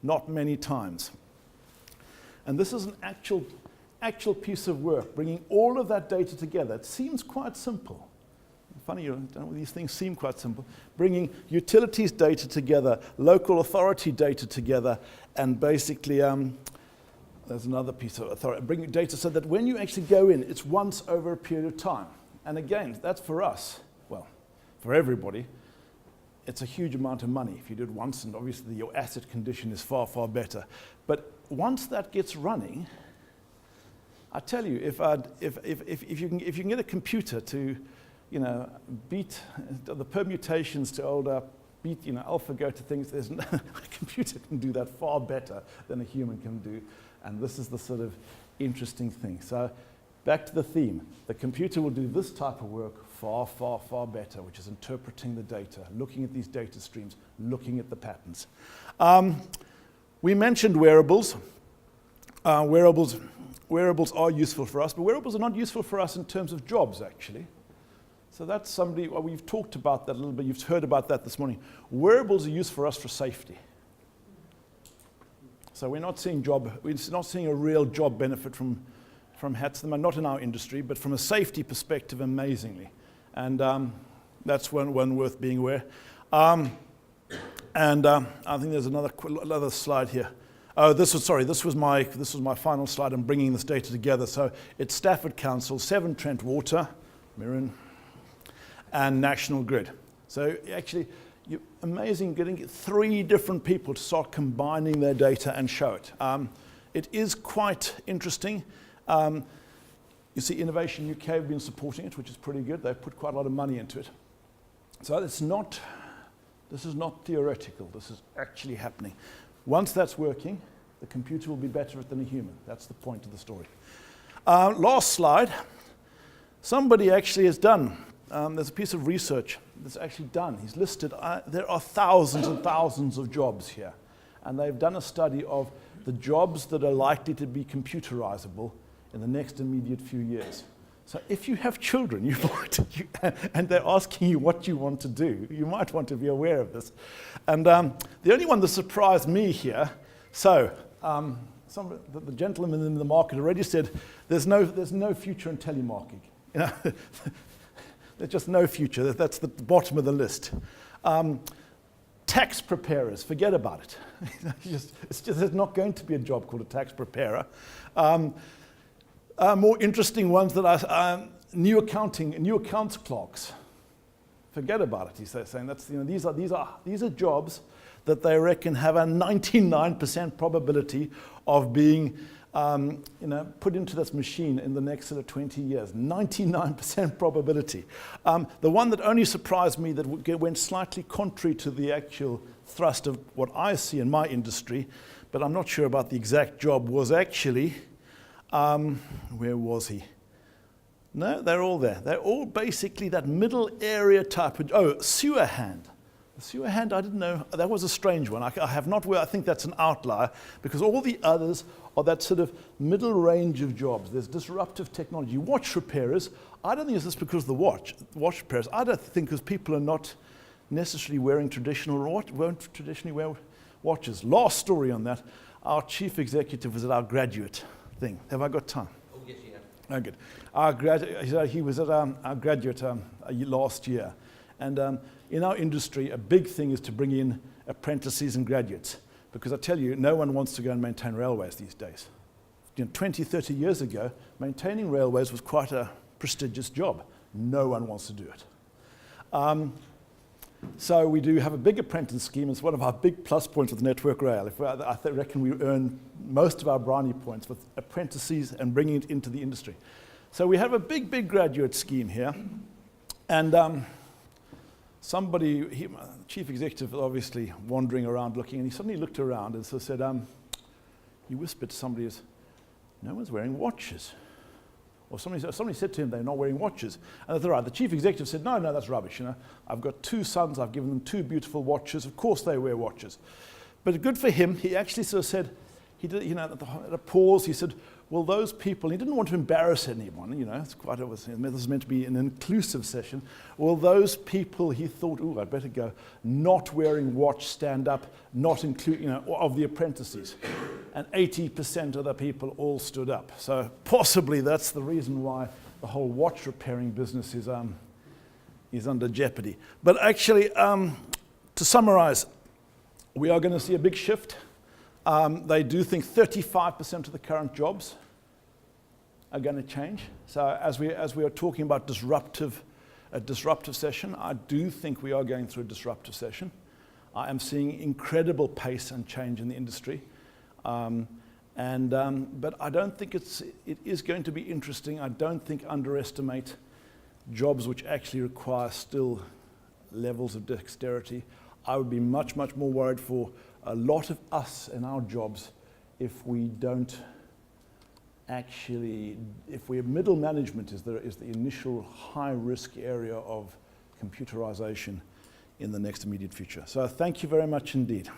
not many times. And this is an actual piece of work, bringing all of that data together. It seems quite simple. Funny, these things seem quite simple. Bringing utilities data together, local authority data together, and basically, there's another piece of authority, bringing data so that when you actually go in, it's once over a period of time. And again, that's for us, well, for everybody, it's a huge amount of money if you do it once, and obviously your asset condition is far, far better. But once that gets running, I tell you, if you can get a computer to, beat the permutations to beat, AlphaGo to things, a computer can do that far better than a human can do. And this is the sort of interesting thing. So back to the theme. The computer will do this type of work far, far, far better, which is interpreting the data, looking at these data streams, looking at the patterns. We mentioned wearables. Wearables are useful for us, but wearables are not useful for us in terms of jobs, actually. So that's somebody, well, we've talked about that a little bit. You've heard about that this morning. Wearables are used for us for safety. So we're not seeing a real job benefit from hats, not in our industry, but from a safety perspective, amazingly. And that's one worth being aware. I think there's another slide here. Oh, this was my final slide. I'm bringing this data together. So it's Stafford Council, Severn Trent Water, Mirren, and National Grid. So actually, amazing getting 3 different people to start combining their data and show it. It is quite interesting. You see, Innovation UK have been supporting it, which is pretty good. They've put quite a lot of money into it. So this is not theoretical. This is actually happening. Once that's working, the computer will be better at it than a human. That's the point of the story. Last slide. Somebody actually has done, there's a piece of research that's actually done. He's listed, there are thousands and thousands of jobs here. And they've done a study of the jobs that are likely to be computerizable in the next immediate few years. So if you have children, and they're asking you what you want to do, you might want to be aware of this. And the only one that surprised me here, so the gentleman in the market already said, there's no future in telemarketing. There's just no future. That's the bottom of the list. Tax preparers, forget about it. There's not going to be a job called a tax preparer. More interesting ones that are new accounts clerks. Forget about it. He's saying that's these are jobs that they reckon have a 99% probability of being put into this machine in the next sort of 20 years. 99% probability. The one that only surprised me that went slightly contrary to the actual thrust of what I see in my industry, but I'm not sure about the exact job, was actually, where was he? No, they're all there. They're all basically that middle area type of, sewer hand. The sewer hand, I didn't know, that was a strange one. I have not, I think that's an outlier, because all the others are that sort of middle range of jobs. There's disruptive technology. Watch repairers, I don't think it's just because of the watch repairers. I don't think because people are not necessarily wearing won't traditionally wear watches. Last story on that, our chief executive was at our graduate thing. Have I got time? Oh, yes, you have. Oh, good. He was at our graduate last year. And in our industry, a big thing is to bring in apprentices and graduates. Because I tell you, no one wants to go and maintain railways these days. 20, 30 years ago, maintaining railways was quite a prestigious job. No one wants to do it. So we do have a big apprentice scheme. It's one of our big plus points with Network Rail. I reckon we earn most of our brownie points with apprentices and bringing it into the industry. So we have a big graduate scheme here. And chief executive, obviously wandering around looking, and he suddenly looked around and so said, he whispered to somebody, no one's wearing watches. Or somebody said to him, they're not wearing watches. And that's right. The chief executive said, no, that's rubbish. I've got 2 sons, I've given them 2 beautiful watches. Of course they wear watches. But good for him, he actually sort of said, he did, at a pause, he said, well, those people, he didn't want to embarrass anyone, it's quite obvious, this is meant to be an inclusive session. Well, those people, he thought, ooh, I'd better go, not wearing watch, stand up, not including, of the apprentices. And 80% of the people all stood up. So possibly that's the reason why the whole watch repairing business is under jeopardy. But actually, to summarize, we are going to see a big shift. They do think 35% of the current jobs are going to change. So as we are talking about a disruptive session, I do think we are going through a disruptive session. I am seeing incredible pace and change in the industry. But I don't think it is going to be interesting. I don't think underestimate jobs which actually require still levels of dexterity. I would be much, much more worried for a lot of us in our jobs if we don't actually, if we're middle management is the initial high risk area of computerization in the next immediate future. So thank you very much indeed.